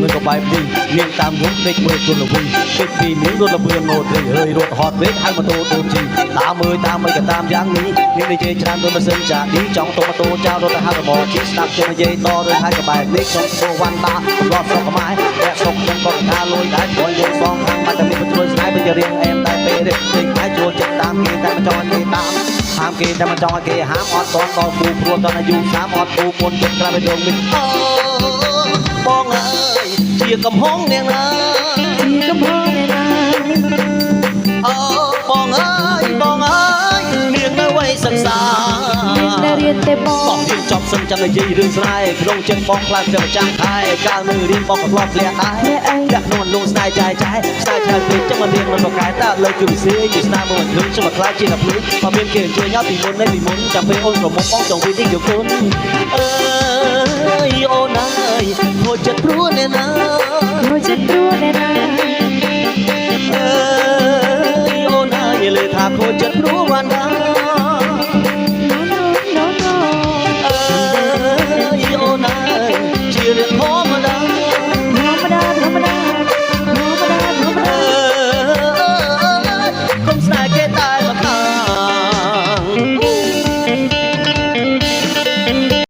មិនក៏បែបនេះនាងតាមយំពេកមើលទុនល្វីពេកពីនាងរត់លបឿនងោត្រីហើយរត់ហត់ពេកហើយម៉ូតូដូនជីតាមមើលតាមមិនក៏តាមយ៉ាងនេះនាងនិយាយច្រើនដូចម៉ាស៊ីនចាឌីចង់ទៅម៉ូតូចោលរត់ទៅហៅរបរជីស្ដាប់ជើងនិយាយតឬហើយក៏បែបនេះខ្ញុំពោះវ៉ាន់តារត់ស្រុកខ្មែរអ្នកស្រុកខ្ញុំក៏ការលួយដែរព្រោះយើងសងខាងបាត់តែមានបញ្ជួយស្នេហ៍វិញរៀងអែមតែពេលនេះពេកហើយជួលចិត្តតាមគេតែមិនចង់ឲ្យគេតាមគេតែមិនចង់ឲ្យគេហាមអត់តន់ដល់គូព្រោះតន់អាយុ30អត់គូមុនចិត្តក្រៅទៅដងនេះអូបងអើយជាកំហុងនាងណាជាកំហុងនាងណាអូបងអើយនាងនៅវ័យសិក្សានាងនៅរៀនទេបងរៀនចប់សិនចាំនិយាយរឿងស្នេហ៍ក្នុងចិត្តបងខ្លាំងតែម្ចាំខែកាលនៅរៀនបងក៏ធ្លាប់ធ្លាក់ដែរលាក់នួនលងស្ដាយចាយស្ដាយពេកចាំមករៀនមិនប្រកែតែលើគឺវិស័យជាស្នាមមកនឹងចាំមកខ្លាចជាអ្នកភ្លឺមកមានគេជួយញ៉ាំពីមុនចាំពេលអូនប្រមុខបងចង់វិធីយកគុណអើយអូនអើយខូចចិត្តព្រោះអ្នកណាខូចចិត្តព្រោះអ្នកណាអើយអូនអើយលើថាខូចចិត្តព្រោះបាន